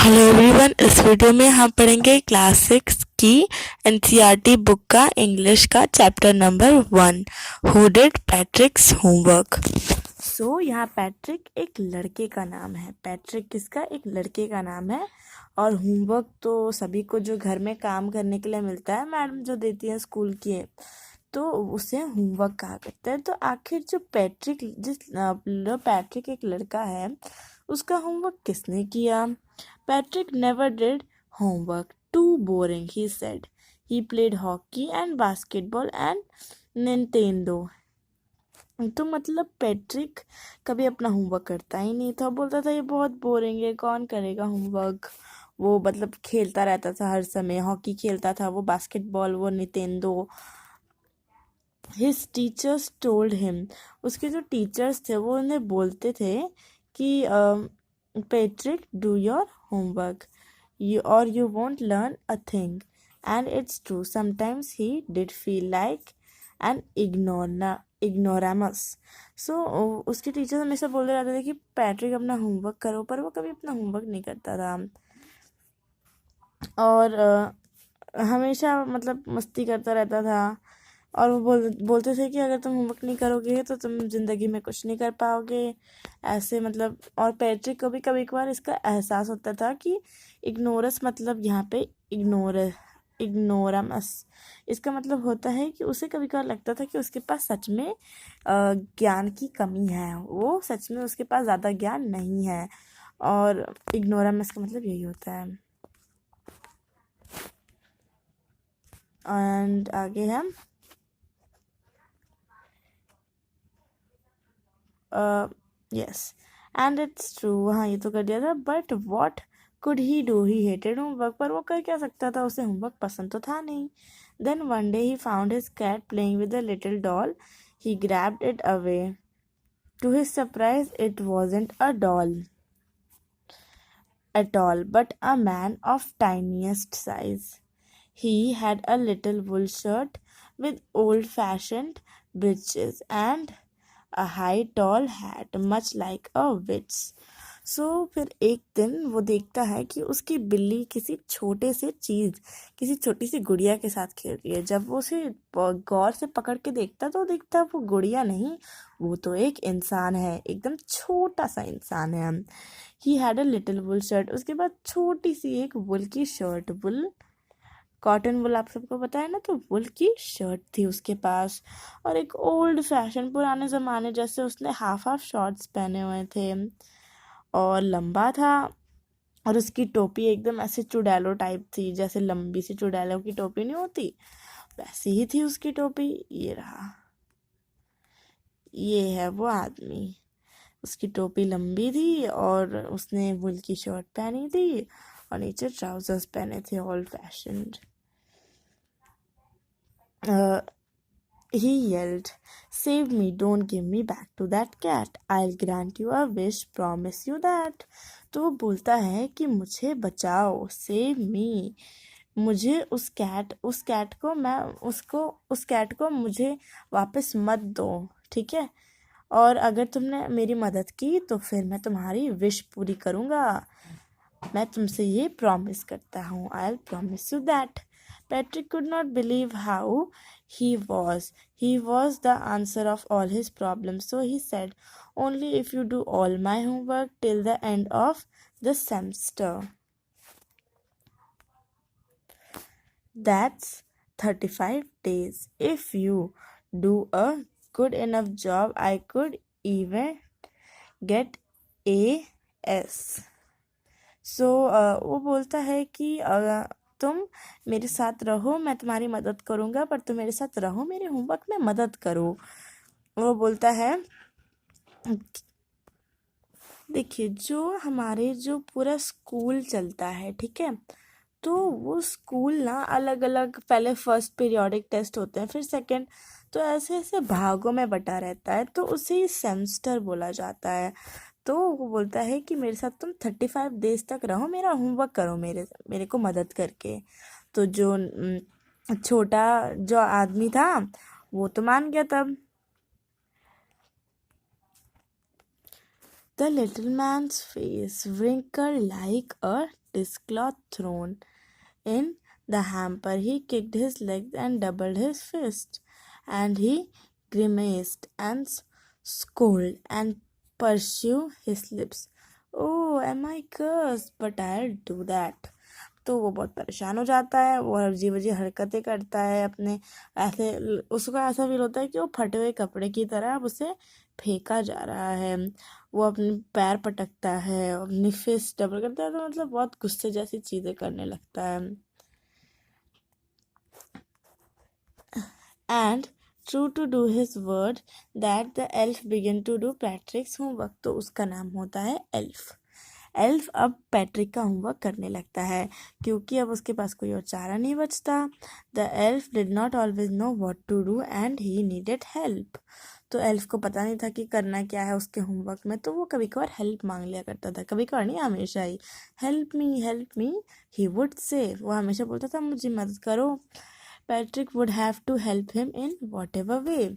Hello everyone, इस video में हम पढ़ेंगे क्लास 6 की एनसीईआरटी बुक का इंग्लिश का chapter number 1 who did पैट्रिक्स homework. यहाँ पैट्रिक एक लड़के का नाम है। पैट्रिक किसका? एक लड़के का नाम है। और होमवर्क तो सभी को जो घर में काम करने के लिए मिलता है, मैडम जो देती है स्कूल की, तो उसे होमवर्क कहा करता है। तो आखिर जो पैट्रिक एक लड़का है, उसका होमवर्क किसने किया? Patrick never did homework. Too boring, he said. He played hockey and basketball and Nintendo. तो मतलब पैट्रिक कभी अपना होमवर्क करता ही नहीं था। बोलता था ये बहुत बोरिंग है, कौन करेगा होमवर्क। वो मतलब खेलता रहता था हर समय, हॉकी खेलता था, वो बास्केटबॉल, वो नितेंदो। हिज टीचर्स टोल्ड हिम, उसके जो टीचर्स थे वो उन्हें बोलते थे कि Patrick do your homework or you won't learn a thing. And it's true, sometimes he did feel like an ignoramus. उसके टीचर हमेशा बोलते रहते थे कि पैट्रिक अपना होमवर्क करो, पर वो कभी अपना होमवर्क नहीं करता था। और हमेशा मतलब मस्ती करता रहता था। और वो बोलते थे कि अगर तुम होमवर्क नहीं करोगे तो तुम ज़िंदगी में कुछ नहीं कर पाओगे, ऐसे मतलब। और पैट्रिक को भी कभी कभार इसका एहसास होता था कि इग्नोरस मतलब यहाँ पे इग्नोरामस, इसका मतलब होता है कि उसे कभी कभार लगता था कि उसके पास सच में ज्ञान की कमी है, वो सच में उसके पास ज़्यादा ज्ञान नहीं है। और इग्नोरामस का मतलब यही होता है। एंड आगे हम यस एंड इट्स ट्रू, हाँ ये तो कर दिया था। But what could he do, he hated homework, पर वो कर क्या सकता था, उसे होमवर्क पसंद तो था नहीं। Then one day he found his cat playing with a little doll, he grabbed it away. To his surprise it wasn't a doll at all, but a man of tiniest size. He had a little wool shirt with old-fashioned breeches and a high tall hat much like a witch. फिर एक दिन वो देखता है कि उसकी बिल्ली किसी छोटे से चीज़, किसी छोटी सी गुड़िया के साथ खेल रही है। जब वो उसे गौर से पकड़ के देखता तो दिखता वो गुड़िया नहीं, वो तो एक इंसान है, एकदम छोटा सा इंसान है। He had a little wool shirt, उसके बाद छोटी सी एक वुल की शर्ट, वुल कॉटन वुल आप सबको पता है ना, तो वुल की शर्ट थी उसके पास। और एक ओल्ड फैशन, पुराने ज़माने जैसे, उसने हाफ शॉर्ट्स पहने हुए थे और लंबा था। और उसकी टोपी एकदम ऐसे चुड़ैलो टाइप थी, जैसे लंबी सी चुड़ैलों की टोपी नहीं होती, वैसी ही थी उसकी टोपी। ये रहा, ये है वो आदमी। उसकी टोपी लंबी थी और उसने वुल की शर्ट पहनी थी और नीचे ट्राउजर्स पहने थे old fashioned. He yelled, "Save me, don't give me back to that cat. I'll grant you a wish, promise you that." तो वो बोलता है कि मुझे बचाओ, सेव मी, मुझे उस कैट को, मैं उस कैट को मुझे वापस मत दो, ठीक है? और अगर तुमने मेरी मदद की तो फिर मैं तुम्हारी विश पूरी करूँगा, मैं तुमसे ये प्रॉमिस करता हूँ। I'll promise you that. Patrick could not believe how he was the answer of all his problems. So he said, only if you do all my homework till the end of the semester. That's 35 days. If you do a good enough job, I could even get AS. वो बोलता है कि तुम मेरे साथ रहो, मैं तुम्हारी मदद करूँगा, पर तुम मेरे साथ रहो, मेरे होमवर्क में मदद करो। वो बोलता है, देखिए जो पूरा स्कूल चलता है, ठीक है, तो वो स्कूल ना अलग अलग, पहले फर्स्ट पीरियोडिक टेस्ट होते हैं, फिर सेकंड, तो ऐसे ऐसे भागों में बटा रहता है, तो उसे सेमेस्टर बोला जाता है। तो वो बोलता है कि मेरे साथ तुम 35 डेज तक रहो, मेरा होमवर्क करो, मेरे को मदद करके। तो जो छोटा जो आदमी था वो तो मान गया तब। The little man's face wrinkled like a dishcloth thrown in the hamper. He kicked his legs and doubled his fist, and he grimaced and scolded and pursed his lips. Oh, am I cursed? But I'll do that. तो वो बहुत परेशान हो जाता है, वो अजीब अजीब हरकतें करता है अपने, ऐसे उसको ऐसा फील होता है कि वो फटे हुए कपड़े की तरह अब उसे फेंका जा रहा है। वो अपने पैर पटकता है, अपनी फिस्ट डबल करता है, तो मतलब बहुत गुस्से जैसी चीज़ें करने लगता है। And true to do his word that the elf began to do Patrick's homework. तो उसका नाम होता है एल्फ। एल्फ अब पैट्रिक का होमवर्क करने लगता है, क्योंकि अब उसके पास कोई और चारा नहीं बचता। The elf did not always know what to do and he needed help. तो एल्फ को पता नहीं था कि करना क्या है उसके होमवर्क में, तो वो कभी कभार हेल्प मांग लिया करता था। कभी कभार नहीं, हमेशा ही help me he would say. वो हमेशा बोलता था मुझे मदद करो। Patrick would have to help him in whatever way.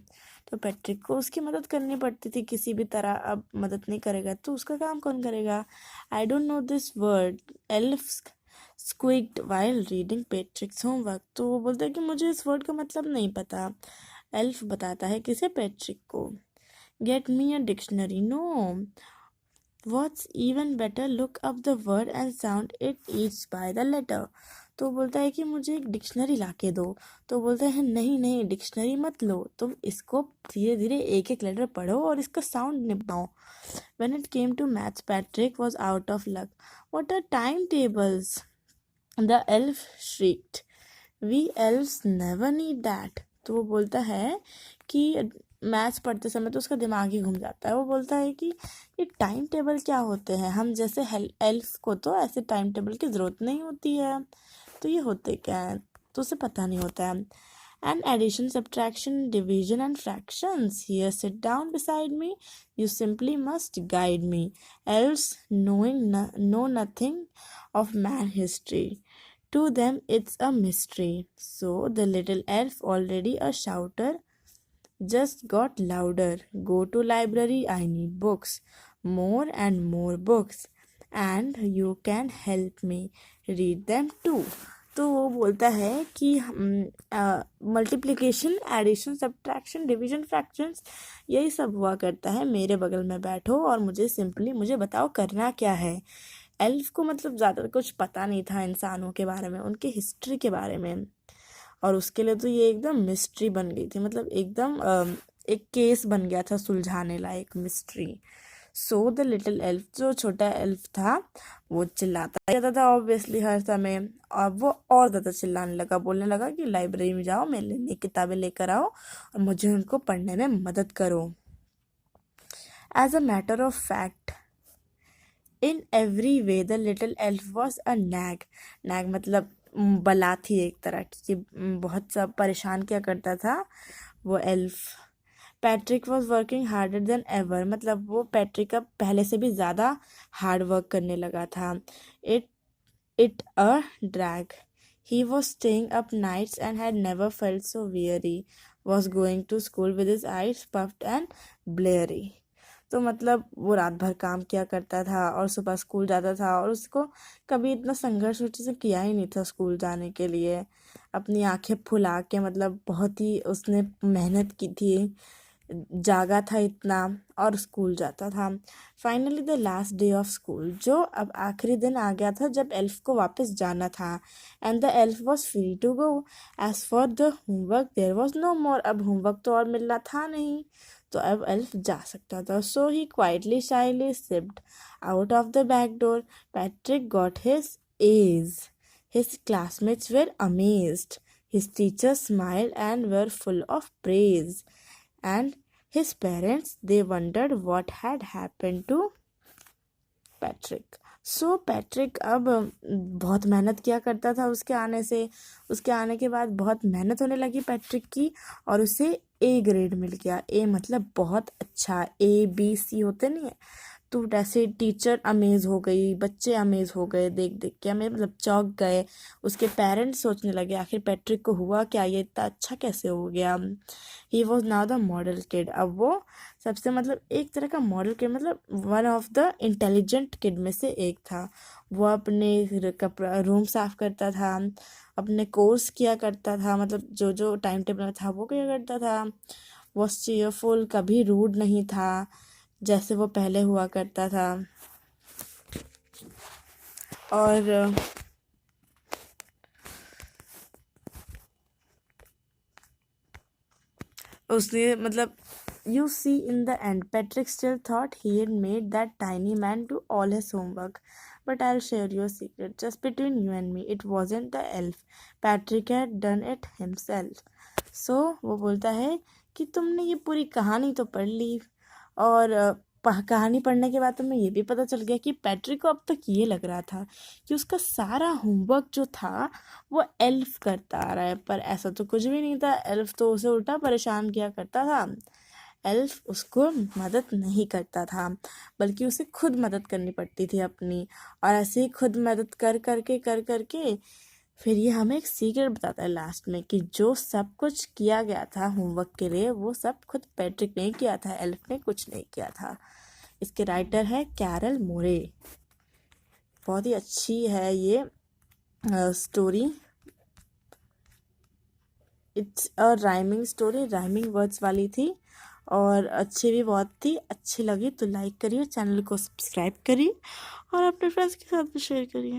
तो पैट्रिक को उसकी मदद करनी पड़ती थी किसी भी तरह। अब मदद नहीं करेगा तो उसका काम कौन करेगा? I don't know this word, elf squeaked while reading Patrick's homework. तो वो बोलता है कि मुझे इस वर्ड का मतलब नहीं पता। एल्फ बताता है किसे? पैट्रिक को। Get me a dictionary. No, what's even better, look up the word and sound it each by the letter. तो बोलता है कि मुझे एक डिक्शनरी ला के दो। तो बोलते हैं नहीं नहीं, डिक्शनरी मत लो, तुम इसको धीरे धीरे एक एक लेटर पढ़ो और इसका sound निभाओ। When it came to maths, Patrick was out of luck. What are timetables? The elf shrieked. We elves never need that. तो वो बोलता है कि मैथ्स पढ़ते समय तो उसका दिमाग ही घूम जाता है। वो बोलता है कि ये टाइम टेबल क्या होते हैं, हम जैसे एल्फ को तो ऐसे टाइम टेबल की ज़रूरत नहीं होती है, तो ये होते क्या है? तो उसे पता नहीं होता है। And addition, subtraction, division and fractions. Here, sit down beside me. You simply must guide me. Else, know nothing of man history. To them, it's a mystery. So the little elf, already a shouter, just got louder. Go to library. I need books, more and more books, and you can help me read them too. तो वो बोलता है कि multiplication, addition, subtraction, division, fractions, यही सब हुआ करता है। मेरे बगल में बैठो और मुझे बताओ करना क्या है। एल्फ को मतलब ज़्यादा कुछ पता नहीं था इंसानों के बारे में, उनके हिस्ट्री के बारे में, और उसके लिए तो ये एकदम मिस्ट्री बन गई थी। मतलब एकदम एक केस बन गया था सुलझाने लायक, mystery. So the little elf, जो छोटा एल्फ था, वो चिल्लाता रहता था ऑब्वियसली हर समय। और वो और ज़्यादा चिल्लाने लगा, बोलने लगा कि लाइब्रेरी में जाओ, मेरे लिए किताबें लेकर आओ और मुझे उनको पढ़ने में मदद करो। As a matter of fact, in every way the little elf was a nag. Nag मतलब बला थी एक तरह की, बहुत सा परेशान किया करता था वो elf. Patrick was working harder than ever, मतलब वो पैट्रिक अब पहले से भी ज़्यादा हार्ड वर्क करने लगा था। It a drag, he was staying up nights and had never felt so weary, was going to school with his eyes puffed and bleary. तो मतलब वो रात भर काम किया करता था और सुबह स्कूल जाता था, और उसको कभी इतना संघर्ष उसने किया ही नहीं था स्कूल जाने के लिए। अपनी आंखें फुला के, मतलब बहुत ही उसने मेहनत की थी, जागा था इतना और स्कूल जाता था। Finally the last day of school, जो अब आखिरी दिन आ गया था जब एल्फ को वापस जाना था। And the elf was free to go. As for the homework there was no more, अब होमवर्क तो और मिलना था नहीं, तो अब एल्फ जा सकता था। So he quietly shyly slipped out of the back door. Patrick got his A's, his classmates were amazed, his teachers smiled and were full of praise, and his parents, they wondered what had happened to Patrick. So Patrick अब बहुत मेहनत किया करता था उसके आने से। उसके आने के बाद बहुत मेहनत होने लगी पैट्रिक की, और उसे ए ग्रेड मिल गया। ए मतलब बहुत अच्छा, A B C होते नहीं है, तो ऐसे टीचर अमेज हो गई, बच्चे अमेज हो गए देख देख के, हमें मतलब चौंक गए। उसके पेरेंट्स सोचने लगे आखिर पैट्रिक को हुआ क्या, ये इतना अच्छा कैसे हो गया। He was now the model kid, अब वो सबसे मतलब एक तरह का मॉडल किड, मतलब one of the intelligent kid में से एक था। वो अपने कपड़ा रूम साफ करता था, अपने कोर्स किया करता था, मतलब जो जो टाइम टेबल में था वो किया करता था। वॉज चीयरफुल, कभी रूड नहीं था जैसे वो पहले हुआ करता था। और उसने मतलब you see in the end Patrick still thought he had made that tiny man do all his homework, but I'll share you a secret just between you and me, it wasn't the elf, Patrick had done it himself. So वो बोलता है कि तुमने ये पूरी कहानी तो पढ़ ली, और कहानी पढ़ने के बाद तुम्हें ये भी पता चल गया कि पैट्रिक को अब तक ये लग रहा था कि उसका सारा होमवर्क जो था वो एल्फ करता आ रहा है, पर ऐसा तो कुछ भी नहीं था। एल्फ तो उसे उल्टा परेशान किया करता था। एल्फ उसको मदद नहीं करता था, बल्कि उसे खुद मदद करनी पड़ती थी अपनी। और ऐसे ही खुद मदद कर करके फिर ये हमें एक सीक्रेट बताता है लास्ट में कि जो सब कुछ किया गया था होमवर्क के लिए वो सब खुद पैट्रिक ने किया था, एल्फ ने कुछ नहीं किया था। इसके राइटर है कैरल मोरे। बहुत ही अच्छी है ये story. It's a rhyming story, rhyming words वाली थी और अच्छी भी बहुत थी। अच्छी लगी तो लाइक करिए, चैनल को सब्सक्राइब करिए और अपने फ्रेंड्स के साथ भी शेयर करिए।